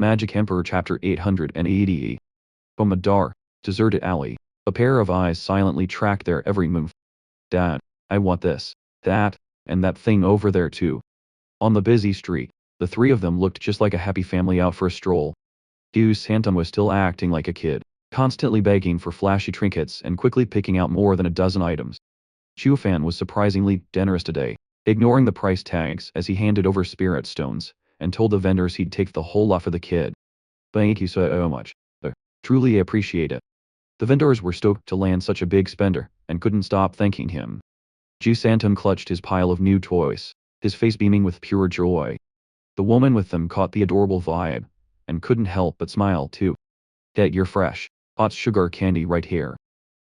Magic Emperor Chapter 880. From a dark, deserted alley, a pair of eyes silently tracked their every move. Dad, I want this, that, and that thing over there too. On the busy street, the three of them looked just like a happy family out for a stroll. Hugh Santum was still acting like a kid, constantly begging for flashy trinkets and quickly picking out more than a dozen items. Zhuo Fan was surprisingly generous today, ignoring the price tags as he handed over spirit stones, and told the vendors he'd take the whole lot for the kid. Thank you so much. I truly appreciate it. The vendors were stoked to land such a big spender, and couldn't stop thanking him. Zhuo Santum clutched his pile of new toys, his face beaming with pure joy. The woman with them caught the adorable vibe, and couldn't help but smile too. Get your fresh, hot sugar candy right here.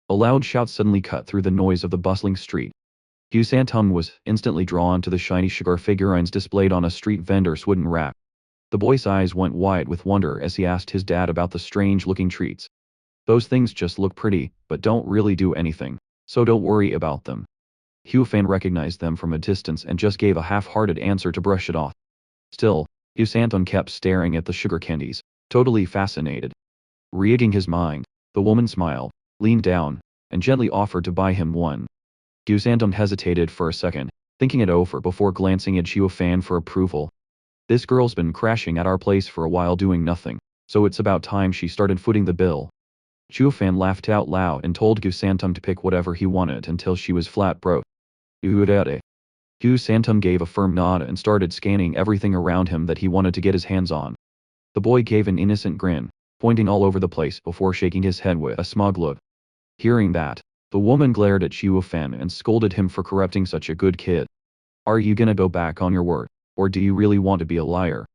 A loud shout suddenly cut through the noise of the bustling street. Hugh Santum was instantly drawn to the shiny sugar figurines displayed on a street vendor's wooden rack. The boy's eyes went wide with wonder as he asked his dad about the strange-looking treats. Those things just look pretty, but don't really do anything, so don't worry about them. Hugh Fan recognized them from a distance and just gave a half-hearted answer to brush it off. Still, Hugh Santum kept staring at the sugar candies, totally fascinated. Reading his mind, the woman smiled, leaned down, and gently offered to buy him one. Hugh Santum hesitated for a second, thinking it over before glancing at Zhuo Fan for approval. This girl's been crashing at our place for a while doing nothing, so it's about time she started footing the bill. Zhuo Fan laughed out loud and told Hugh Santum to pick whatever he wanted until she was flat broke. Hugh Santum gave a firm nod and started scanning everything around him that he wanted to get his hands on. The boy gave an innocent grin, pointing all over the place before shaking his head with a smug look. Hearing that, the woman glared at Zhuo Fan and scolded him for corrupting such a good kid. Are you gonna go back on your word, or do you really want to be a liar?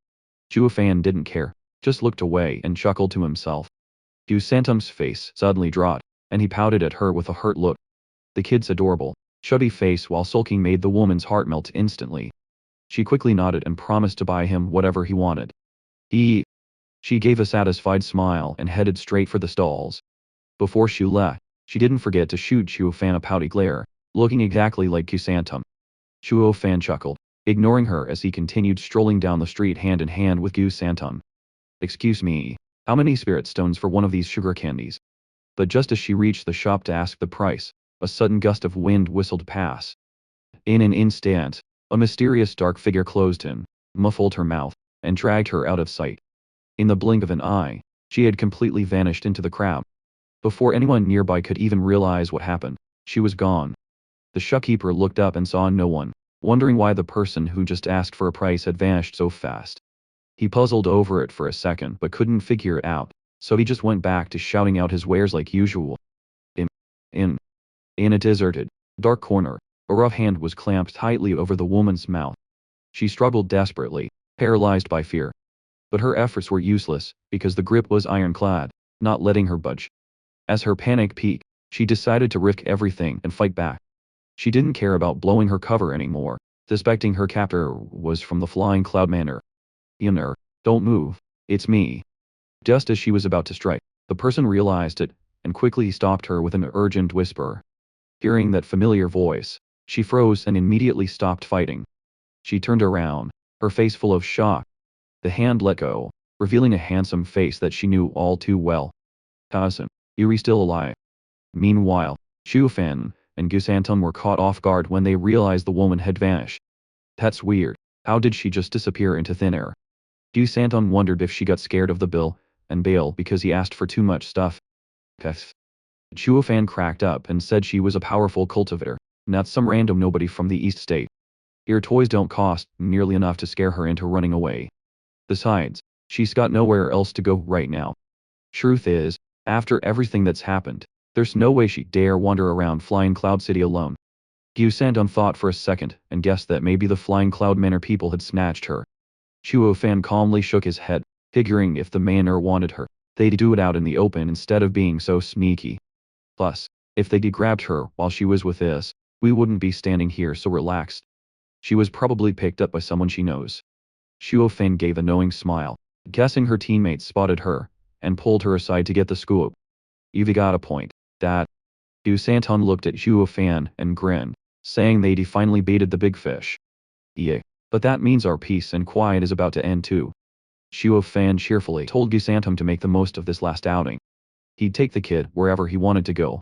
Zhuo Fan didn't care, just looked away and chuckled to himself. Hugh Santum's face suddenly dropped, and he pouted at her with a hurt look. The kid's adorable, chubby face while sulking made the woman's heart melt instantly. She quickly nodded and promised to buy him whatever he wanted. She gave a satisfied smile and headed straight for the stalls. Before she left, she didn't forget to shoot Zhuo Fan a pouty glare, looking exactly like Hugh Santum. Zhuo Fan chuckled, ignoring her as he continued strolling down the street hand in hand with Hugh Santum. Excuse me, how many spirit stones for one of these sugar candies? But just as she reached the shop to ask the price, a sudden gust of wind whistled past. In an instant, a mysterious dark figure closed in, muffled her mouth, and dragged her out of sight. In the blink of an eye, she had completely vanished into the crowd. Before anyone nearby could even realize what happened, she was gone. The shopkeeper looked up and saw no one, wondering why the person who just asked for a price had vanished so fast. He puzzled over it for a second but couldn't figure it out, so he just went back to shouting out his wares like usual. In a deserted, dark corner, a rough hand was clamped tightly over the woman's mouth. She struggled desperately, paralyzed by fear. But her efforts were useless, because the grip was ironclad, not letting her budge. As her panic peaked, she decided to risk everything and fight back. She didn't care about blowing her cover anymore, suspecting her captor was from the Flying Cloud Manor. Don't move, it's me. Just as she was about to strike, the person realized it, and quickly stopped her with an urgent whisper. Hearing that familiar voice, she froze and immediately stopped fighting. She turned around, her face full of shock. The hand let go, revealing a handsome face that she knew all too well. Cousin, you're still alive. Meanwhile, Zhuo Fan and Hugh Santum were caught off guard when they realized the woman had vanished. That's weird, how did she just disappear into thin air? Hugh Santum wondered if she got scared of the bill and bail because he asked for too much stuff. Zhuo Fan cracked up and said she was a powerful cultivator, not some random nobody from the East State. Your toys don't cost nearly enough to scare her into running away. Besides, she's got nowhere else to go right now. Truth is, after everything that's happened, there's no way she'd dare wander around Flying Cloud City alone. Hugh Santum thought for a second and guessed that maybe the Flying Cloud Manor people had snatched her. Zhuo Fan calmly shook his head, figuring if the manor wanted her, they'd do it out in the open instead of being so sneaky. Plus, if they grabbed her while she was with us, we wouldn't be standing here so relaxed. She was probably picked up by someone she knows. Zhuo Fan gave a knowing smile, guessing her teammates spotted her, and pulled her aside to get the scoop. You've got a point, Dad. Hugh Santum looked at Zhuo Fan and grinned, saying they'd finally baited the big fish. Yeah, but that means our peace and quiet is about to end too. Zhuo Fan cheerfully told Gusantum to make the most of this last outing. He'd take the kid wherever he wanted to go.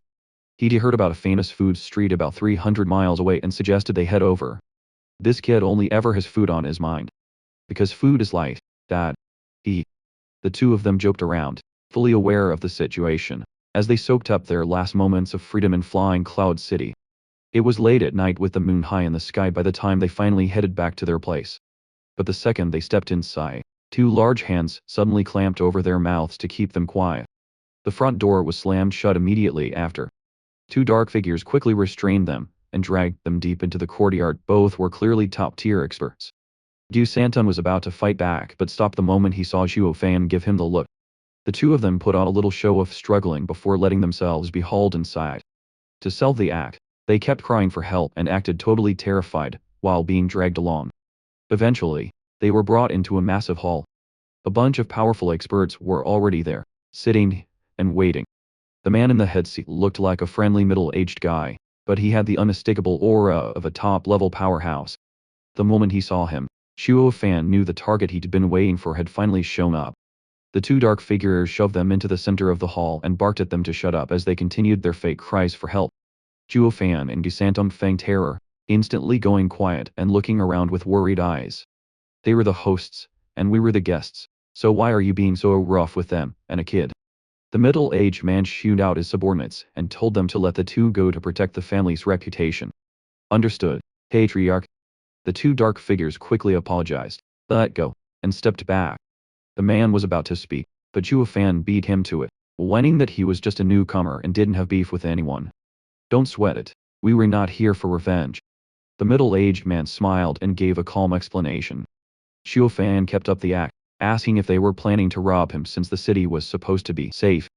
He'd heard about a famous food street about 300 miles away and suggested they head over. This kid only ever has food on his mind. Because food is life, Dad. The two of them joked around, fully aware of the situation, as they soaked up their last moments of freedom in Flying Cloud City. It was late at night with the moon high in the sky by the time they finally headed back to their place. But the second they stepped inside, two large hands suddenly clamped over their mouths to keep them quiet. The front door was slammed shut immediately after. Two dark figures quickly restrained them and dragged them deep into the courtyard. Both were clearly top-tier experts. Gusantum was about to fight back but stopped the moment he saw Zhuo Fan give him the look. The two of them put on a little show of struggling before letting themselves be hauled inside. To sell the act, they kept crying for help and acted totally terrified while being dragged along. Eventually, they were brought into a massive hall. A bunch of powerful experts were already there, sitting and waiting. The man in the head seat looked like a friendly middle-aged guy, but he had the unmistakable aura of a top-level powerhouse. The moment he saw him, Zhuo Fan knew the target he'd been waiting for had finally shown up. The two dark figures shoved them into the center of the hall and barked at them to shut up as they continued their fake cries for help. Zhuo Fan and Gusantum feigned terror, instantly going quiet and looking around with worried eyes. They were the hosts, and we were the guests, so why are you being so rough with them, and a kid? The middle-aged man shooed out his subordinates and told them to let the two go to protect the family's reputation. Understood, Patriarch. The two dark figures quickly apologized, let go, and stepped back. The man was about to speak, but Zhuo Fan beat him to it, whining that he was just a newcomer and didn't have beef with anyone. Don't sweat it, we were not here for revenge. The middle-aged man smiled and gave a calm explanation. Zhuo Fan kept up the act, asking if they were planning to rob him since the city was supposed to be safe.